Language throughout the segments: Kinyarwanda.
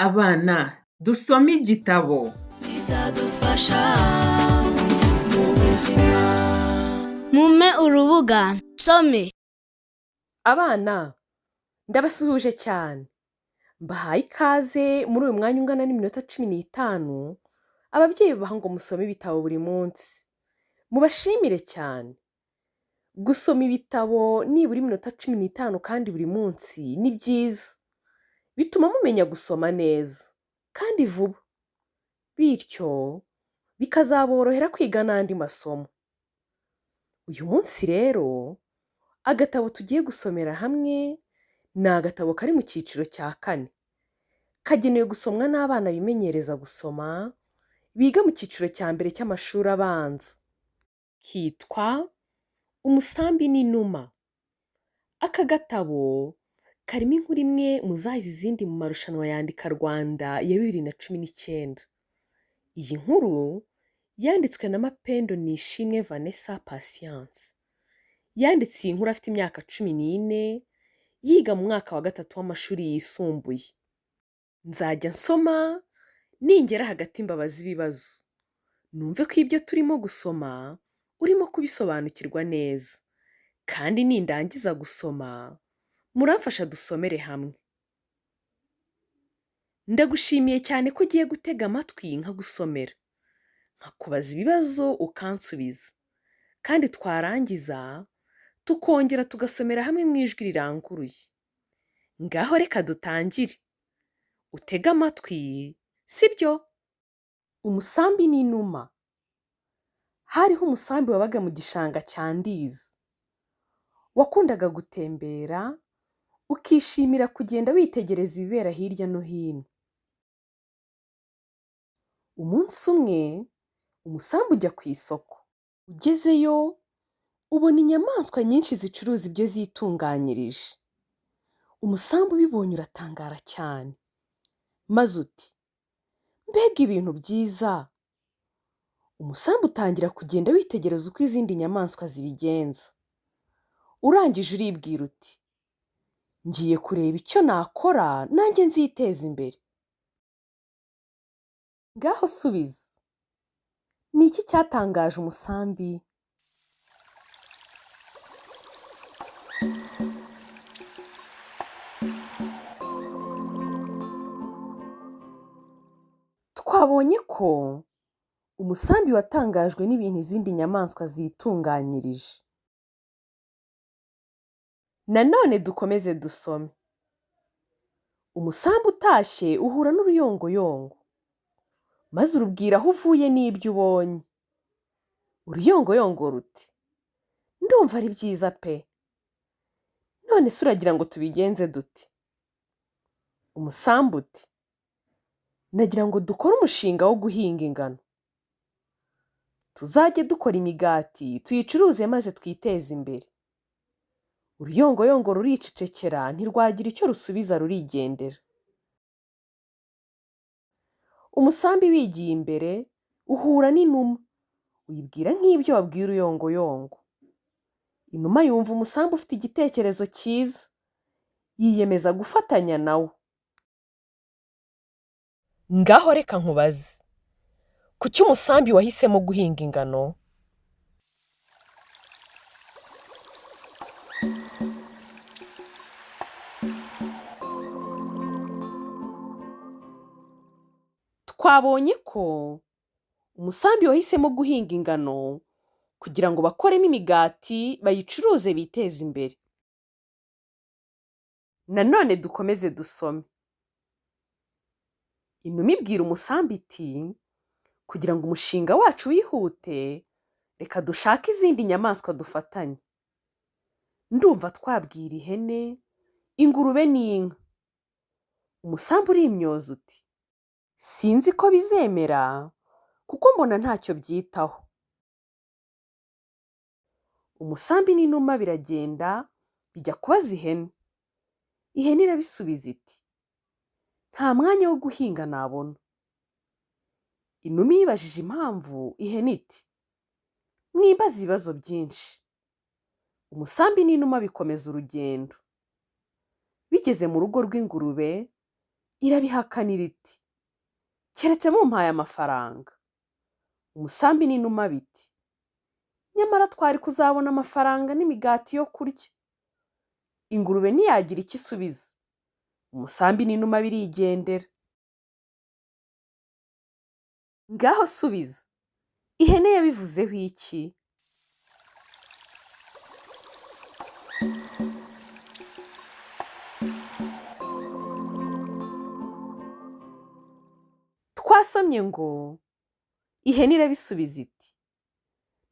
Abana, dusome igitabo. bizadufasha mu buzima. Mumpe urubuga nsome. Abana, ndabasuhuje cyane. Mbahaye ikaze muri uyu mwanya ungana n'iminota 15, ababyeyi babaha ngo musome ibitabo buri munsi. Mubashimire cyane. Gusoma ibitabo nibura iminota 15 kandi buri munsi ni byiza. Bituma mumenya gusoma neza kandi vuba. Bityo bikazaborohera kwiga n'andi masomo. Uyu munsi rero, agatabo tugiye gusomera hamwe ni agatabo kari mu cyiciro cya 4. Kagenewe gusomwa n'abana bimenyereza gusoma, biga mu cyiciro cya mbere cy'amashuri abanza. Kitwa Umusambi n'Inuma. Aka gatabo karimo inkuru imwe mu zahize izindi mu marushanwa yandika Rwanda ya 2019. Iyi nkuru yanditswe na Mapendo Nishimwe Vanessa Patience. Yanditse iyi nkuru afite imyaka 14, yiga mu mwaka wa 3 w'amashuri yisumbuye. Nzajya nsoma ningera hagati mbabaza ibibazo. Numve ko ibyo turimo gusoma urimo kubisobanukirwa neza. Kandi nindangiza gusoma, muramfasha dusomere hamwe. Ndagushimiye cyane ko ugiye gutega amatwi nkagusomera. Nkakubaza ibibazo ukansubiza. Kandi twarangiza, tukongera tugasomera hamwe mu ijwi riranguruye. Ngaho reka dutangire. Utege amatwi, sibyo? Umusambi n'Inuma. Hariho umusambi wabaga mu gishanga cya Ndiza. Wakundaga gutembera, ukishimira kugenda witegereza ibibera hirya no hino. Umunsi umwe, umusambi ujya ku isoko. Ugezeyo, ubona inyamaswa nyinshi zicuruza ibyo zitunganyirije. Umusambi ubibonye uratangara cyane. Maze uti, mbega ibintu byiza! Umusambi utangira kugenda witegereza uko izindi nyamaswa zibigenza. Urangije uribwira uti, ngiye kureba icyo nakora nanjye nziteza imbere. Ngaho subiza. Ni iki cyatangaje umusambi? Twabonye ko umusambi watangajwe n'ibintu izindi nyamaswa zitunganyirije. Nanone dukomeze dusome. Umusambi utashye uhura n'uruyongoyongo. Maze urubwira aho uvuye n'ibyo ubonye. Uruyongoyongo ruti, ndumva ari byiza pe. None se uragira ngo tubigenze dute? Umusambi uti, nagira ngo dukore umushinga wo guhinga ingano. Tuzajye dukora imigati, tuyicuruze maze twiteze imbere. Uruyongoyongo ruricecekera ntirwagira icyo rusubiza rurigendera. Umusambi wigiye imbere, uhura n'Inuma. Uyibwira nk'ibyo wabwiye uruyongoyongo. Inuma yumva umusambi ufite igitekerezo cyiza. Yiyemeza gufatanya nawe. Ngaho reka nkubaze. Kuki umusambi wahisemo guhinga ingano? Twabonye ko umusambi wahisemo guhinga ingano kugira ngo bakoremo imigati bayicuruze biteze imbere. Nanone dukomeze dusome. Inuma ibwira umusambi iti, kugira ngo umushinga wacu wihute, reka dushake izindi nyamaswa dufatanye. Ndumva twabwira ihene, ingurube n'inka. Umusambi urimyoza uti, sinzi ko bizemera kuko mbona ntacyo byitaho. Umusambi n'Inuma biragenda bijya kubaza ihene. Ihene irabisubiza iti, nta mwanya wo guhinga nabona. Inuma yibajije impamvu, ihene iti, mwimbaza ibibazo byinshi. Umusambi n'Inuma bikomeza urugendo. Bigeze mu rugo rw'ingurube, irabihakanira iti keretse mumpaye amafaranga. Umusambi n'inuma biti nyamara twari kuzabona amafaranga n'imigati yo kurya. Ingurube ntiyagira icyo isubiza. Umusambi n'inuma birigendera. Ngaho subiza, ihene yabivuzeho iki? Twasomye ngo ihene irabisubiza iti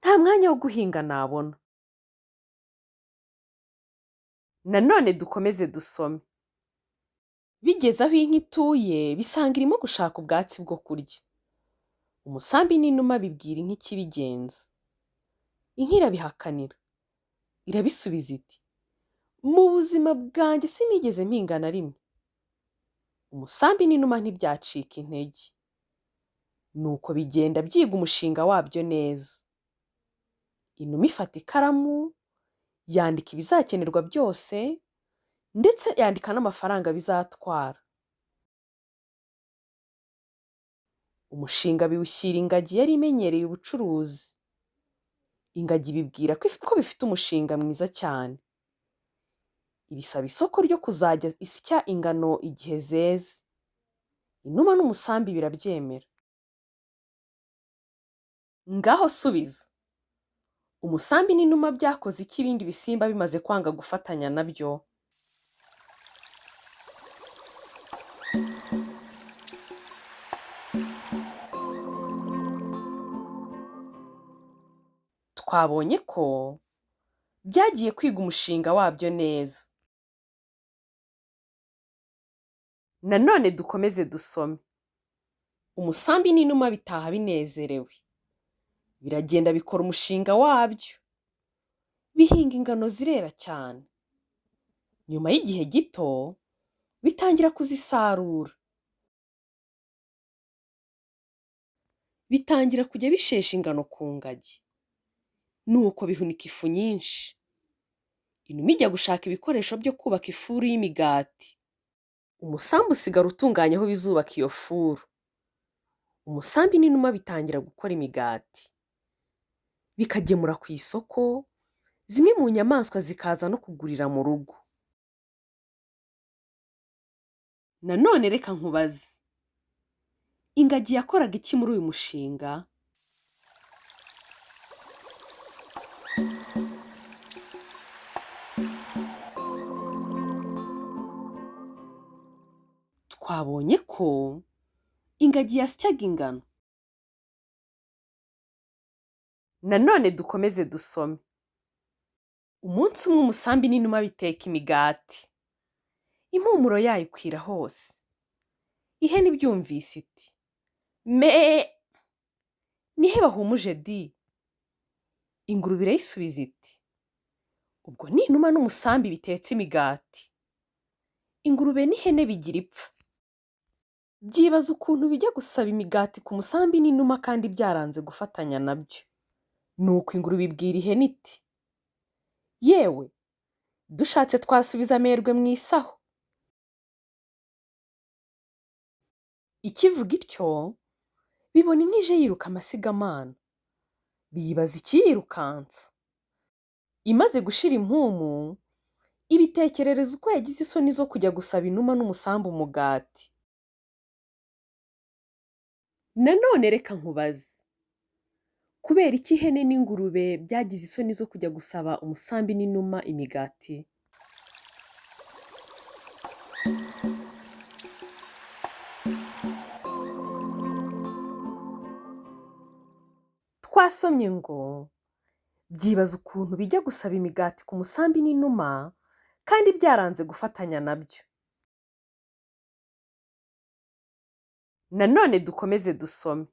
nta mwanya wo guhinga nabona. Nanone dukomeze dusome. Bigeze aho inka ituye bisanga irimo gushaka ubwatsi bwo kurya. Umusambi n'inuma bibwira inka ikibigenza. Inka irabihakanira. Irabisubiza iti mu buzima bwanjye sinigeze mpinga na rimwe. Umusambi n'inuma ntibyacika intege. Nuko bigenda byiga umushinga wabyo neza. Inuma ifata ikaramu, yandika ibizakenerwa byose, ndetse yandika n'amafaranga bizatwara. Umushinga biwushyira ingagi yari imenyereye ubucuruzi. Ingagi bibwira ko bifite umushinga mwiza cyane. Ibisaba isoko ryo kuzajya isya ingano igihe zeze. Inuma n'umusambi birabyemera. Ngaho subiza. Umusambi n'inuma byakoze iki ibindi bisimba bimaze kwanga gufatanya nabyo? Twabonye ko byagiye kwiga umushinga wabyo neza. Nanone dukomeze dusome. Umusambi n'inuma bitaha binezerewe. Biragenda bikora umushinga wabyo. Bihinga ingano zirera cyane. Nyuma y'igihe gito bitangira kuzisarura. Bitangira kujya bishesha ingano ku ngagi. Nuko bihunika ifu nyinshi. Inuma ijya gushaka ibikoresho byo kubaka ifuru y'imigati. Umusambi usigara utunganya aho bizubaka iyo furu. Umusambi n'inuma bitangira gukora imigati. Bikagemura ku isoko, zimwe mu nyamaswa zikaza no kugurira mu rugo. Nanone reka nkubaze. Ingagi yakoraga iki muri uyu mushinga? Twabonye ko ingagi yasyaga ingano. Nanone dukomeze dusome. Umunsi umwe umusambi n'inuma biteka imigati. Impumuro yayo ikwira hose. Ihene ibyumvise iti me nihe bahumuje di? Ingurube irayisubiza iti ubwo ni inuma n'umusambi bitetse imigati. Ingurube n'ihene bigira ipfa. Byibaza ukuntu bijya gusaba imigati ku musambi n'inuma kandi byaranze gufatanya nabyo. Nuko ingurube ibwira ihene iti yewe dushatse twasubiza amerwe mu isaho. Ikivuga ityo bibona inka ije yiruka amasigamana. Biyibaza ikiyirukansa. Imaze gushira impumu ibitekerereza uko yagize isoni zo kujya gusaba inuma n'umusambi umugati. Nanone reka nkubaze. Kubera iki ihene n'ingurube byagize isoni zo kujya gusaba umusambi n'inuma imigati? Twasomye ngo byibaza ukuntu bijya gusaba imigati ku musambi n'inuma kandi byaranze gufatanya nabyo. Nanone dukomeze dusome.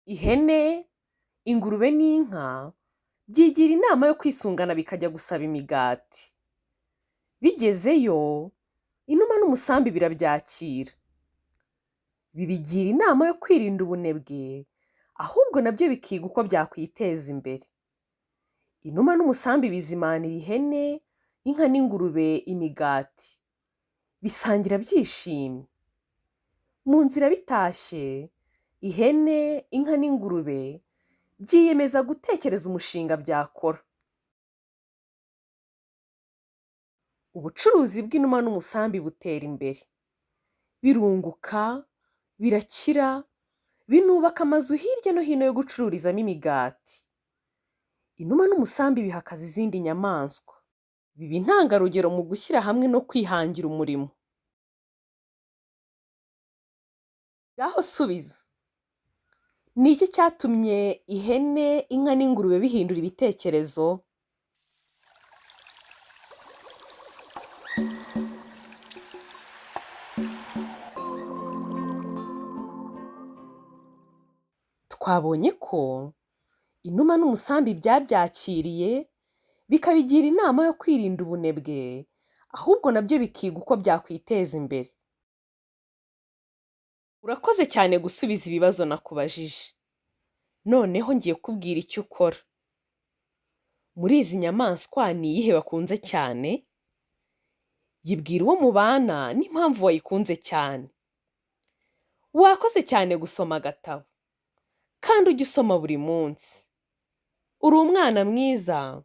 Ihene, ingurube n'inka byigira inama yo kwisungana bikajya gusaba imigati. Bigezeyo, inuma n'umusambi birabyakira. Bibigira inama yo kwirinda ubunebwe, ahubwo nabyo bikiga uko byakwiteza imbere. Inuma n'umusambi bizimanira ihene, inka n'ingurube imigati. bisangira byishimye. Mu nzira bitashye, ihene, inka n'ingurube byiyemeza gutekereza umushinga byakora. Ubucuruzi bw'inuma n'umusambi butera imbere. Birunguka, birakira, binubaka amazu hirya no hino yo gucururizamo imigati. Inuma n'umusambi biha akazi izindi nyamaswa. Biba intangarugero mu gushyira hamwe no kwihangira umurimo. Ngaho subiza. Ni iki cyatumye ihene, inka n'ingurube bihindura ibitekerezo? Twabonye ko inuma n'umusambi byabyakiriye, bikabigira inama yo kwirinda ubunebwe, ahubwo nabyo bikiga uko byakwiteza imbere. Urakoze cyane gusubiza ibibazo nakubajije. Noneho ngiye kubwira icyo ukora. Muri izi nyamaswa ni iyihe wakunze cyane? Yibwira uwo mubana n'impamvu wayikunze cyane. Wakoze cyane gusoma agatabo. Kandi ujye usoma buri munsi. Uri umwana mwiza.